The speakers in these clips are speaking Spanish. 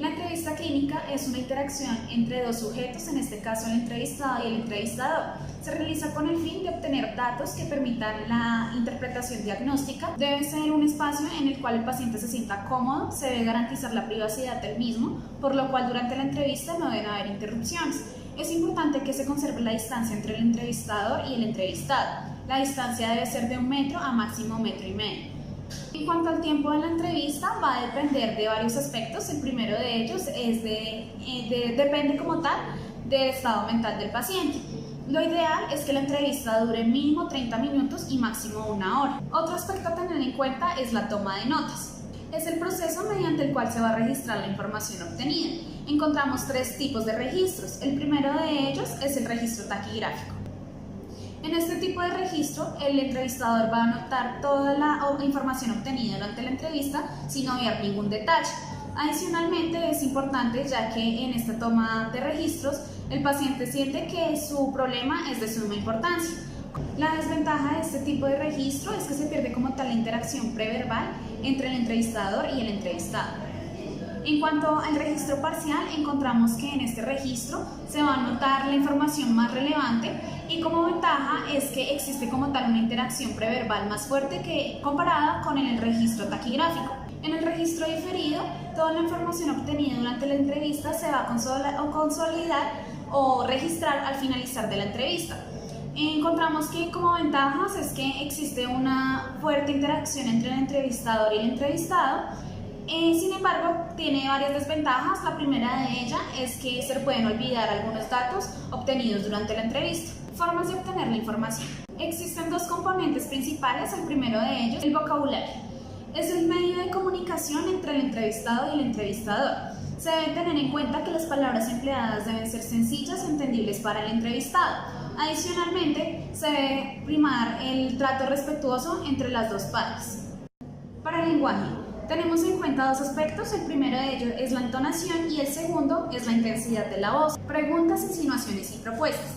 La entrevista clínica es una interacción entre dos sujetos, en este caso el entrevistado y el entrevistador. Se realiza con el fin de obtener datos que permitan la interpretación diagnóstica. Debe ser un espacio en el cual el paciente se sienta cómodo, se debe garantizar la privacidad del mismo, por lo cual durante la entrevista no deben haber interrupciones. Es importante que se conserve la distancia entre el entrevistador y el entrevistado. La distancia debe ser de 1 metro a máximo 1,5 metros. En cuanto al tiempo de la entrevista, va a depender de varios aspectos. El primero de ellos es depende como tal del estado mental del paciente. Lo ideal es que la entrevista dure mínimo 30 minutos y máximo 1 hora. Otro aspecto a tener en cuenta es la toma de notas. Es el proceso mediante el cual se va a registrar la información obtenida. Encontramos 3 tipos de registros. El primero de ellos es el registro taquigráfico. En este tipo de registro, el entrevistador va a anotar toda la información obtenida durante la entrevista sin obviar ningún detalle. Adicionalmente, es importante ya que en esta toma de registros, el paciente siente que su problema es de suma importancia. La desventaja de este tipo de registro es que se pierde como tal la interacción preverbal entre el entrevistador y el entrevistado. En cuanto al registro parcial, encontramos que en este registro se va a anotar la información más relevante y como ventaja es que existe como tal una interacción preverbal más fuerte que comparada con el registro taquigráfico. En el registro diferido, toda la información obtenida durante la entrevista se va a consolidar o registrar al finalizar de la entrevista. Encontramos que como ventajas es que existe una fuerte interacción entre el entrevistador y el entrevistado. Sin embargo, tiene varias desventajas. La primera de ellas es que se pueden olvidar algunos datos obtenidos durante la entrevista. Formas de obtener la información. Existen 2 componentes principales. El primero de ellos, el vocabulario. Es el medio de comunicación entre el entrevistado y el entrevistador. Se debe tener en cuenta que las palabras empleadas deben ser sencillas y entendibles para el entrevistado. Adicionalmente, se debe primar el trato respetuoso entre las 2 partes. Para el lenguaje, tenemos en cuenta 2 aspectos. El primero de ellos es la entonación y el segundo es la intensidad de la voz. Preguntas, insinuaciones y propuestas.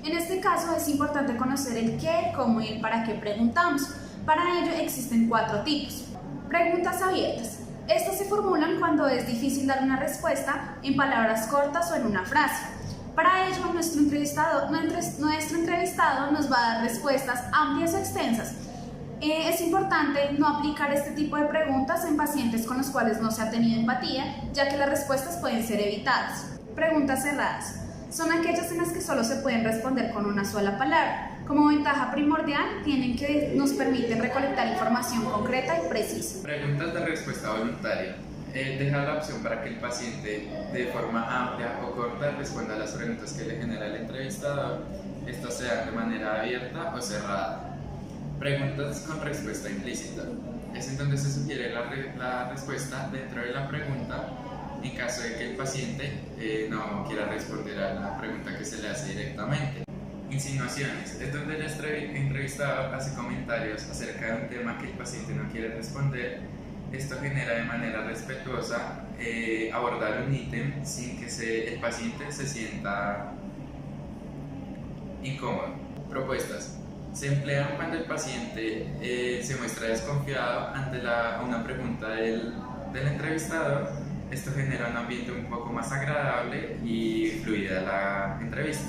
En este caso es importante conocer el qué, cómo y el para qué preguntamos. Para ello existen 4 tipos. Preguntas abiertas. Estas se formulan cuando es difícil dar una respuesta en palabras cortas o en una frase. Para ello nuestro entrevistado nos va a dar respuestas amplias o extensas. Es importante no aplicar este tipo de preguntas en pacientes con los cuales no se ha tenido empatía, ya que las respuestas pueden ser evitadas. Preguntas cerradas. Son aquellas en las que solo se pueden responder con una sola palabra. Como ventaja primordial, tienen que nos permiten recolectar información concreta y precisa. Preguntas de respuesta voluntaria. Deja la opción para que el paciente de forma amplia o corta responda a las preguntas que le genera el entrevistador, estas sean de manera abierta o cerrada. Preguntas con respuesta implícita. Es en donde se sugiere la respuesta dentro de la pregunta en caso de que el paciente no quiera responder a la pregunta que se le hace directamente. Insinuaciones. Es donde el entrevistador hace comentarios acerca de un tema que el paciente no quiere responder. Esto genera de manera respetuosa abordar un ítem sin que el paciente se sienta incómodo. Propuestas. Se emplean cuando el paciente se muestra desconfiado ante una pregunta del entrevistador. Esto genera un ambiente un poco más agradable y fluida la entrevista.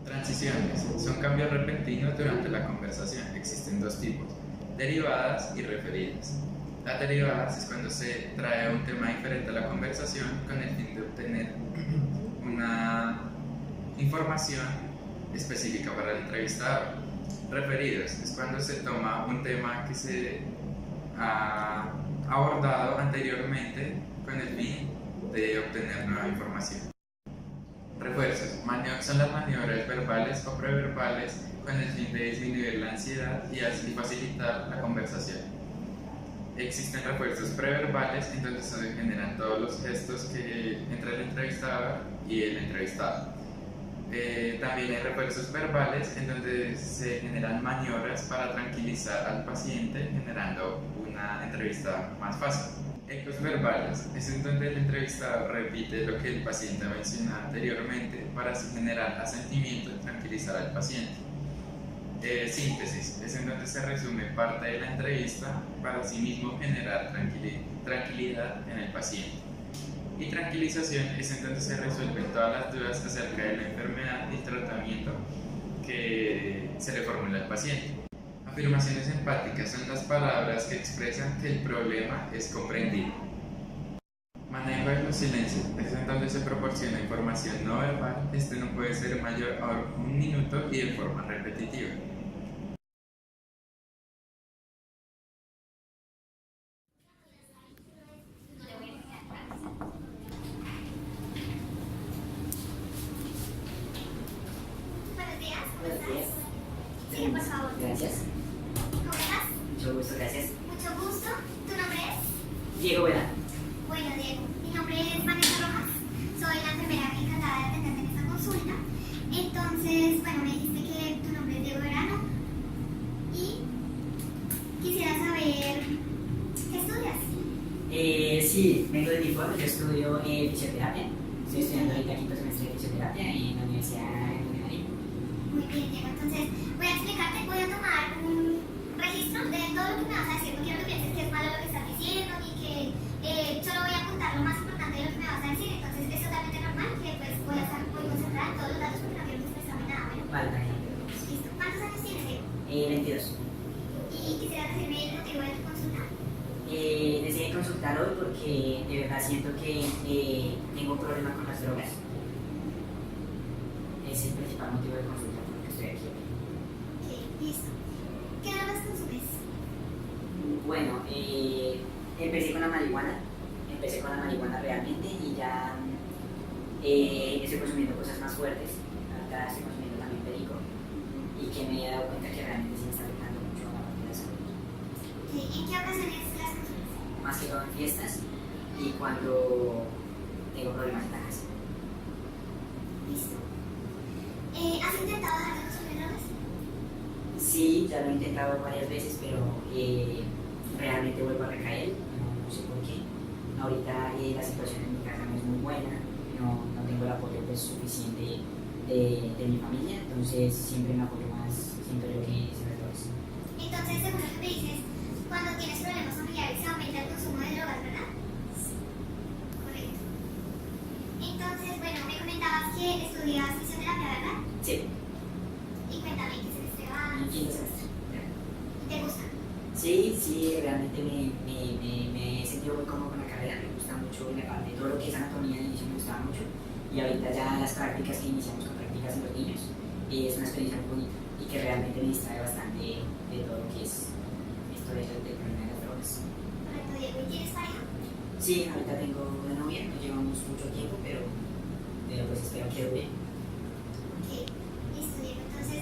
Transiciones. Son cambios repentinos durante la conversación. Existen 2 tipos, derivadas y referidas. Las derivadas es cuando se trae un tema diferente a la conversación con el fin de obtener una información específica para el entrevistador. Referidos es cuando se toma un tema que se ha abordado anteriormente con el fin de obtener nueva información. Refuerzos son las maniobras verbales o preverbales con el fin de disminuir la ansiedad y así facilitar la conversación. Existen refuerzos preverbales en donde se generan todos los gestos entre el entrevistador y el entrevistado. También hay refuerzos verbales en donde se generan maniobras para tranquilizar al paciente, generando una entrevista más fácil. Ecos verbales es en donde el entrevistador repite lo que el paciente mencionó anteriormente para así generar asentimiento y tranquilizar al paciente. Síntesis es en donde se resume parte de la entrevista para así mismo generar tranquilidad en el paciente. Y tranquilización es en donde se resuelven todas las dudas acerca de la enfermedad y tratamiento que se le formula al paciente. Afirmaciones empáticas son las palabras que expresan que el problema es comprendido. Manejo de los silencios es en donde se proporciona información no verbal. Este no puede ser mayor a 1 minuto y de forma repetitiva. Buenos días. Buenos días. Sí, por favor. Gracias. ¿Cómo estás? Mucho gusto, gracias. Mucho gusto. ¿Tu nombre es? Diego Buena. Bueno, Diego. Mi nombre es Vanessa Rojas. Soy la enfermera encargada de atenderte en esta consulta. Entonces, bueno, me dijiste que tu nombre es Diego Verano. Y quisiera saber qué estudias. Sí, vengo de mi pueblo, yo estudio fisioterapia. Estoy estudiando ahorita quinto semestre de fisioterapia en la Universidad de Madrid. Muy bien, Diego. Entonces, voy a explicarte, voy a tomar un registro de todo lo que me vas a decir. No quiero que pienses que es malo lo que estás diciendo, ni que solo voy a apuntar lo más importante de lo que me vas a decir. Entonces, es totalmente normal que pues voy a estar muy concentrada en todos los datos porque no quiero expresarme nada. Bueno, Vale, también. listo. ¿Cuántos años tienes, Diego? 22. Y quisiera decirme el motivo de tu consulta. Decidí consultar hoy porque de verdad siento que tengo un problema con las drogas. Es el principal motivo de consulta por el que estoy aquí. Ok, listo. ¿Qué drogas consumes? Bueno, empecé con la marihuana. Empecé con la marihuana realmente y ya estoy consumiendo cosas más fuertes. Ahorita estoy consumiendo también perico y que me he dado cuenta que realmente sí me está afectando mucho a la parte de la salud. Ok, ¿en qué ocasiones las consumes? Más que todo en fiestas y cuando tengo problemas en la casa. Listo. ¿Has intentado dejar de consumir drogas? Sí, ya lo he intentado varias veces, pero realmente vuelvo a recaer, no sé por qué. Ahorita la situación en mi casa no es muy buena, no tengo el apoyo pues, suficiente de mi familia, entonces siempre me apoyo más, siempre lo que es las drogas. Entonces, según lo que me dices, cuando tienes problemas familiares se aumenta el consumo de drogas, ¿verdad? Correcto. Entonces, bueno, me comentabas que estudias fisioterapia, ¿verdad? Sí, Y cuéntame qué semestre vas. en quinto semestre. ¿Te gusta? Sí, realmente me he sentido muy cómodo con la carrera, me gusta mucho la parte, todo lo que es anatomía de inicio me gustaba mucho y ahorita ya las prácticas que iniciamos con prácticas en los niños es una experiencia muy bonita y que realmente me distrae bastante de todo lo que es esto del problema de las drogas. Correcto, Diego. ¿Y tienes pareja? Sí, ahorita tengo una novia, no llevamos mucho tiempo, pero pues espero que dure. Ok, listo, Diego. Entonces,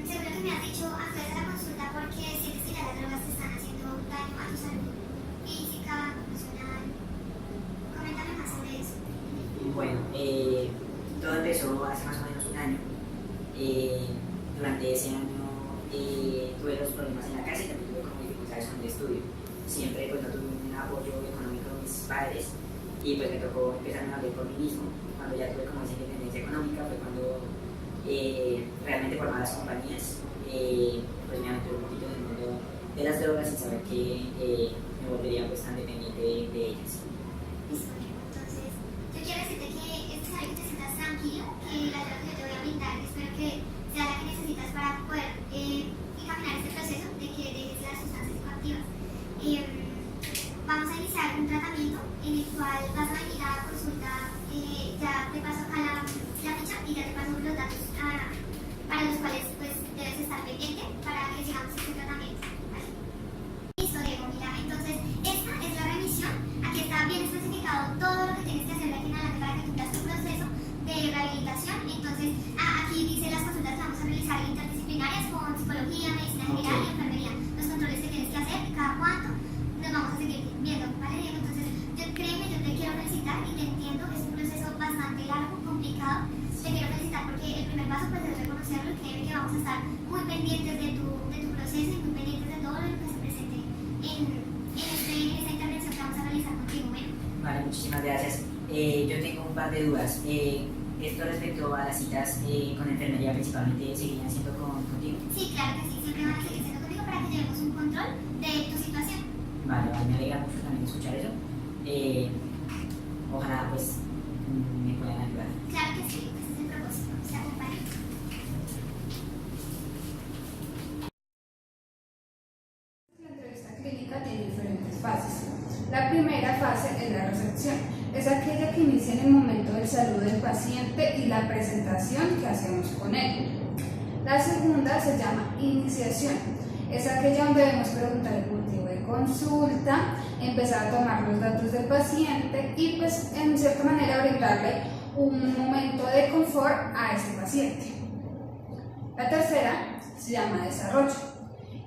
seguro que me has dicho, acudes a la consulta porque sientes que ya las drogas te están haciendo daño a tu salud física, emocional. Coméntame más sobre eso. Bueno, todo empezó hace más o menos un año. Durante ese año tuve los problemas en la casa y también tuve como dificultades con el estudio. Siempre pues no tuve un apoyo económico de mis padres y pues me tocó empezar a valer por mí mismo. Cuando ya tuve como esa independencia económica fue cuando realmente por malas compañías pues me aventuré un poquito en el mundo de las drogas sin saber que me volvería pues tan dependiente de ellas. Listo, Diego. Entonces, yo quiero decirte que es necesario que te sientas tranquilo, que la ayuda que yo te voy a brindar, espero que sea la que necesitas para poder encaminar este proceso de que dejes las sustancias psicoactivas. Vamos a iniciar un tratamiento en el cual vas a venir a la consulta, ya te paso acá la ficha y ya te paso los datos para los cuales pues debes estar pendiente para que sigamos este tratamiento. ¿Vale? Listo, Diego, mira, entonces esta es la remisión. Aquí está bien especificado todo lo que tienes que hacer de aquí en adelante para que cumplas tu proceso de rehabilitación. Entonces, aquí dice las consultas que vamos a realizar interdisciplinarias con psicología, medicina general y enfermería. Los controles que tienes que hacer, cada cuánto, nos vamos a seguir viendo, ¿vale, Diego? Entonces, créeme, yo te quiero felicitar y te entiendo, es un proceso bastante largo, complicado. Te quiero felicitar porque el primer paso pues, es reconocerlo y créeme que vamos a estar muy pendientes de tu proceso y muy pendientes de todo lo que se presente en esta intervención que vamos a realizar contigo. Bueno, Vale, muchísimas gracias. Yo tengo un par de dudas. Esto respecto a las citas con enfermería principalmente, ¿seguirían siendo contigo? sí, claro que sí, siempre van a seguir siendo conmigo para que llevemos un control de tu situación. Vale, me alegra mucho también escuchar eso. La primera fase es la recepción, es aquella que inicia en el momento del saludo del paciente y la presentación que hacemos con él. La segunda se llama iniciación, es aquella donde debemos preguntar el motivo de consulta, empezar a tomar los datos del paciente y pues en cierta manera brindarle un momento de confort a ese paciente. La tercera se llama desarrollo.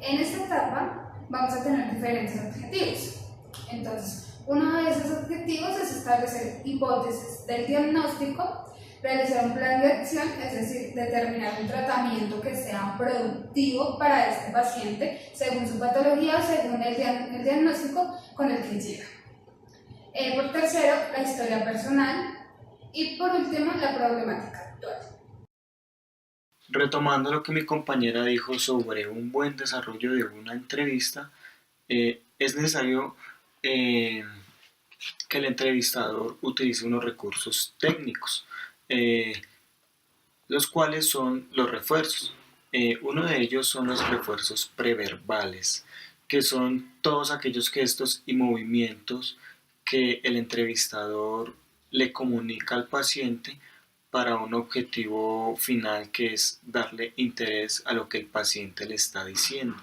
En esta etapa vamos a tener diferentes objetivos. Entonces, uno de esos objetivos es establecer hipótesis del diagnóstico, realizar un plan de acción, es decir, determinar un tratamiento que sea productivo para este paciente según su patología o según el diagnóstico con el que llega. Por tercero, la historia personal y por último, la problemática actual. Retomando lo que mi compañera dijo sobre un buen desarrollo de una entrevista, es necesario que el entrevistador utilice unos recursos técnicos, los cuales son los refuerzos. Uno de ellos son los refuerzos preverbales, que son todos aquellos gestos y movimientos que el entrevistador le comunica al paciente para un objetivo final, que es darle interés a lo que el paciente le está diciendo.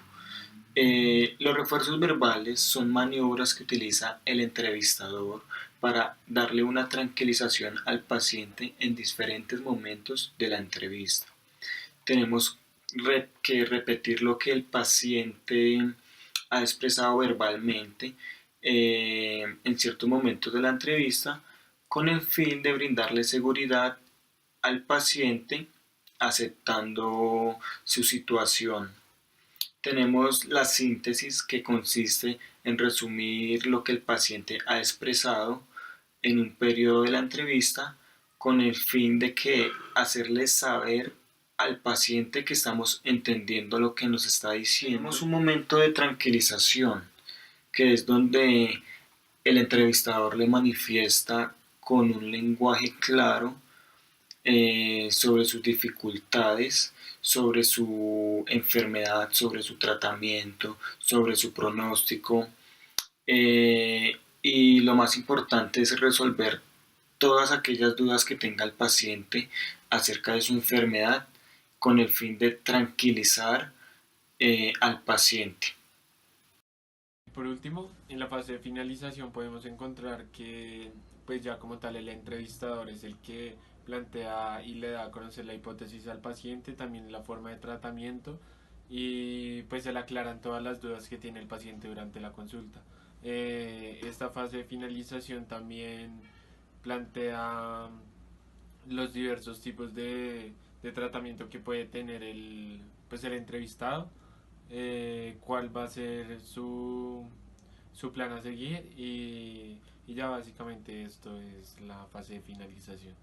Los refuerzos verbales son maniobras que utiliza el entrevistador para darle una tranquilización al paciente en diferentes momentos de la entrevista. Tenemos que repetir lo que el paciente ha expresado verbalmente en ciertos momentos de la entrevista, con el fin de brindarle seguridad al paciente aceptando su situación. Tenemos la síntesis, que consiste en resumir lo que el paciente ha expresado en un periodo de la entrevista, con el fin de hacerle saber al paciente que estamos entendiendo lo que nos está diciendo. Tenemos un momento de tranquilización, que es donde el entrevistador le manifiesta con un lenguaje claro sobre sus dificultades, sobre su enfermedad, sobre su tratamiento, sobre su pronóstico, y lo más importante es resolver todas aquellas dudas que tenga el paciente acerca de su enfermedad, con el fin de tranquilizar al paciente. Por último, en la fase de finalización podemos encontrar que pues ya como tal el entrevistador es el que plantea y le da a conocer la hipótesis al paciente, también la forma de tratamiento, y pues se le aclaran todas las dudas que tiene el paciente durante la consulta. Esta fase de finalización también plantea los diversos tipos de tratamiento que puede tener el entrevistado, cuál va a ser su plan a seguir, y ya básicamente esto es la fase de finalización.